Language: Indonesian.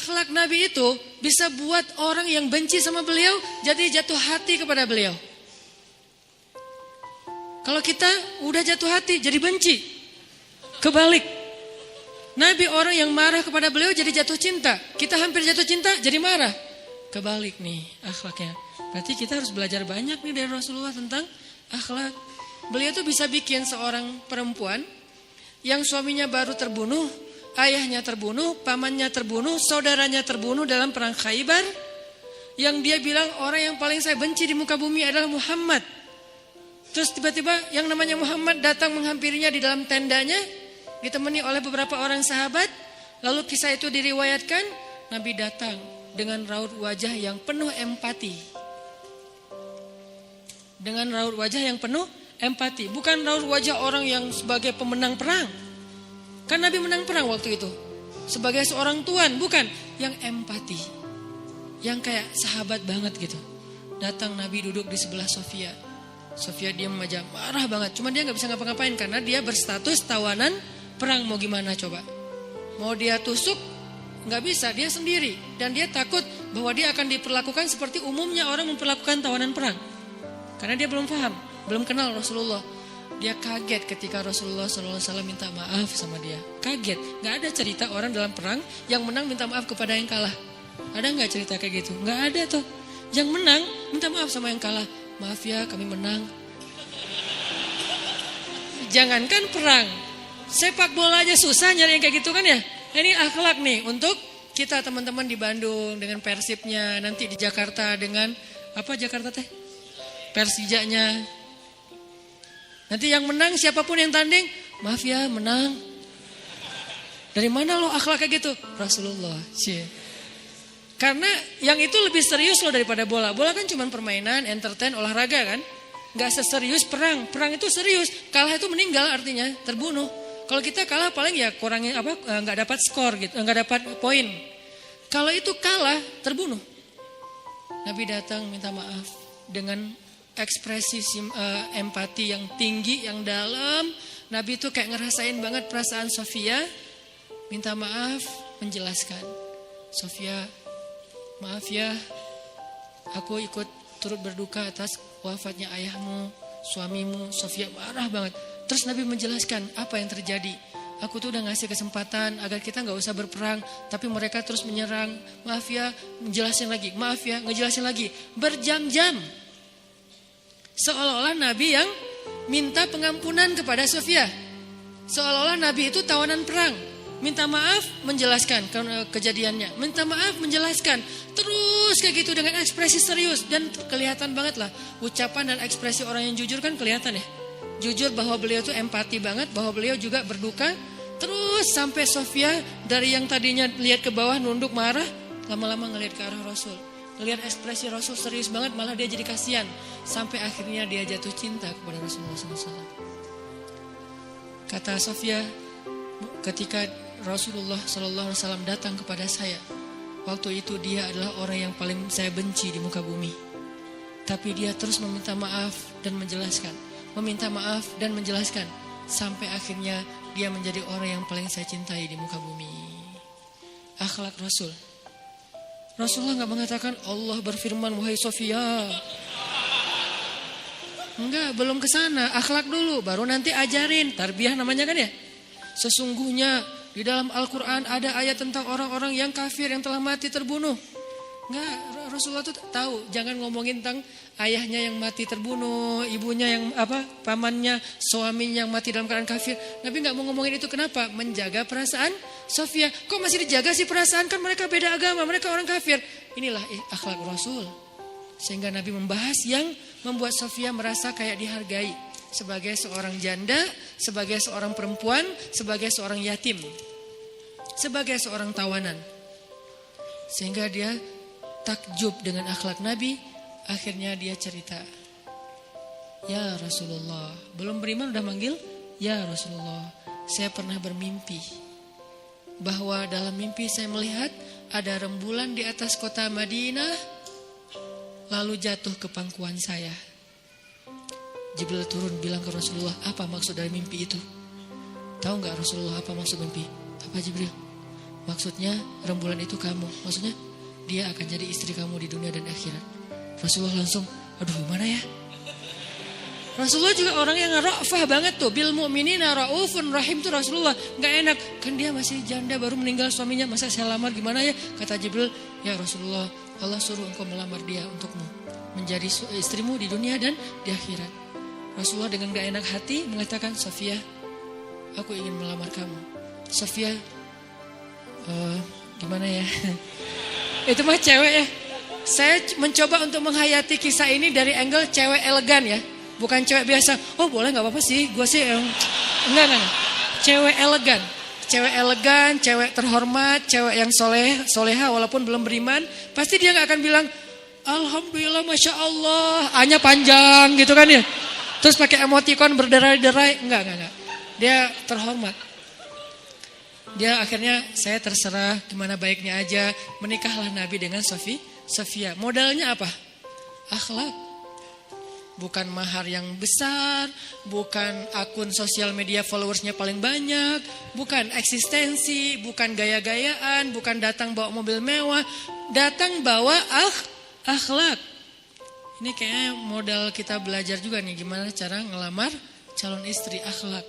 akhlak Nabi itu bisa buat orang yang benci sama beliau jadi jatuh hati kepada beliau. Kalau kita udah jatuh hati jadi benci. Kebalik. Nabi orang yang marah kepada beliau jadi jatuh cinta. Kita hampir jatuh cinta jadi marah. Kebalik nih akhlaknya. Berarti kita harus belajar banyak nih dari Rasulullah tentang akhlak. Beliau tuh bisa bikin seorang perempuan yang suaminya baru terbunuh, ayahnya terbunuh, pamannya terbunuh, saudaranya terbunuh dalam perang Khaybar. Yang dia bilang orang yang paling saya benci di muka bumi adalah Muhammad. Terus tiba-tiba yang namanya Muhammad datang menghampirinya di dalam tendanya, ditemani oleh beberapa orang sahabat. Lalu kisah itu diriwayatkan, Nabi datang dengan raut wajah yang penuh empati. Dengan raut wajah yang penuh empati. Bukan raut wajah orang yang sebagai pemenang perang. Kan Nabi menang perang waktu itu. Sebagai seorang tuan, bukan. Yang empati. Yang kayak sahabat banget gitu. Datang Nabi duduk di sebelah Sofia. Sofia diam aja, marah banget. Cuma dia gak bisa ngapa-ngapain karena dia berstatus tawanan perang. Mau gimana coba? Mau dia tusuk? Gak bisa, dia sendiri. Dan dia takut bahwa dia akan diperlakukan seperti umumnya orang memperlakukan tawanan perang. Karena dia belum paham, belum kenal Rasulullah. Dia kaget ketika Rasulullah SAW minta maaf sama dia. Kaget, gak ada cerita orang dalam perang yang menang minta maaf kepada yang kalah. Ada gak cerita kayak gitu? Gak ada tuh. Yang menang minta maaf sama yang kalah. Maaf ya kami menang. Jangankan perang, sepak bola aja susah nyari yang kayak gitu kan ya. Ini akhlak nih untuk kita teman-teman di Bandung dengan Persibnya. Nanti di Jakarta dengan apa Jakarta teh? Persijanya. Nanti yang menang siapapun yang tanding, maaf ya menang. Dari mana lo akhlak kayak gitu? Rasulullah. Karena yang itu lebih serius loh daripada bola. Bola kan cuma permainan, entertain, olahraga kan. Gak seserius perang. Perang itu serius. Kalah itu meninggal artinya terbunuh. Kalau kita kalah paling ya kurangin apa? Gak dapat skor gitu, gak dapat poin. Kalau itu kalah terbunuh. Nabi datang minta maaf dengan ekspresi empati yang tinggi, yang dalam. Nabi itu kayak ngerasain banget perasaan Sofia. Minta maaf, menjelaskan. Sofia, maaf ya, aku ikut turut berduka atas wafatnya ayahmu, suamimu. Sofia marah banget. Terus Nabi menjelaskan apa yang terjadi. Aku tuh udah ngasih kesempatan agar kita gak usah berperang, tapi mereka terus menyerang. Maaf ya, menjelasin lagi. Maaf ya, ngejelasin lagi. Berjam-jam. Seolah-olah Nabi yang minta pengampunan kepada Sofia. Seolah-olah Nabi itu tawanan perang. Minta maaf, menjelaskan kejadiannya. Minta maaf, menjelaskan. Terus kayak gitu dengan ekspresi serius. Dan kelihatan banget lah. Ucapan dan ekspresi orang yang jujur kan kelihatan ya. Jujur bahwa beliau tuh empati banget. Bahwa beliau juga berduka. Terus sampai Sofia dari yang tadinya lihat ke bawah nunduk marah. Lama-lama ngelihat ke arah Rasul. Lihat ekspresi Rasul serius banget, malah dia jadi kasihan. Sampai akhirnya dia jatuh cinta kepada Rasulullah SAW. Kata Sofia, ketika Rasulullah SAW datang kepada saya, waktu itu dia adalah orang yang paling saya benci di muka bumi. Tapi dia terus meminta maaf dan menjelaskan. Meminta maaf dan menjelaskan. Sampai akhirnya dia menjadi orang yang paling saya cintai di muka bumi. Akhlak Rasul. Rasulullah gak mengatakan Allah berfirman wahai Sofia. Enggak, belum kesana. Akhlak dulu, baru nanti ajarin. Tarbiyah namanya kan ya. Sesungguhnya di dalam Al-Quran ada ayat tentang orang-orang yang kafir yang telah mati terbunuh. Enggak, Rasulullah tuh tahu. Jangan ngomongin tentang ayahnya yang mati terbunuh, ibunya yang pamannya, suaminya yang mati dalam keadaan kafir. Nabi gak mau ngomongin itu, kenapa? Menjaga perasaan Sofia. Kok masih dijaga sih perasaan? Kan mereka beda agama, mereka orang kafir. Inilah akhlak Rasul. Sehingga Nabi membahas yang membuat Sofia merasa kayak dihargai. Sebagai seorang janda, sebagai seorang perempuan, sebagai seorang yatim. Sebagai seorang tawanan. Sehingga dia takjub dengan akhlak Nabi. Akhirnya dia cerita, ya Rasulullah, belum beriman udah manggil, ya Rasulullah, saya pernah bermimpi bahwa dalam mimpi saya melihat ada rembulan di atas kota Madinah, lalu jatuh ke pangkuan saya. Jibril turun bilang ke Rasulullah, apa maksud dari mimpi itu? Tahu gak Rasulullah apa maksud mimpi? Apa Jibril? Maksudnya rembulan itu kamu. Maksudnya dia akan jadi istri kamu di dunia dan akhirat. Rasulullah langsung, aduh gimana ya? Rasulullah juga orang yang ra'fah banget tuh. Bil mu'minina ra'ufun rahim tuh Rasulullah. Gak enak. Kan dia masih janda baru meninggal suaminya. Masa saya lamar gimana ya? Kata Jibril, ya Rasulullah, Allah suruh engkau melamar dia untukmu. Menjadi istrimu di dunia dan di akhirat. Rasulullah dengan gak enak hati mengatakan, Sofia, aku ingin melamar kamu. Sofia, gimana ya? Itu mah cewek ya. Saya mencoba untuk menghayati kisah ini dari angle cewek elegan ya. Bukan cewek biasa. Oh boleh gak apa-apa sih. Gue sih enggak. Cewek elegan. Cewek elegan, cewek terhormat, cewek yang soleha walaupun belum beriman. Pasti dia gak akan bilang, Alhamdulillah Masya Allah. A-nya panjang gitu kan ya. Terus pakai emoticon berderai-derai. Enggak. Dia terhormat. Dia akhirnya saya terserah gimana baiknya aja. Menikahlah Nabi dengan Sofia. Modalnya apa? Akhlak. Bukan mahar yang besar, bukan akun sosial media followersnya paling banyak, bukan eksistensi, bukan gaya-gayaan, bukan datang bawa mobil mewah, datang bawa akhlak. Ini kayaknya modal kita belajar juga nih gimana cara ngelamar calon istri, akhlak.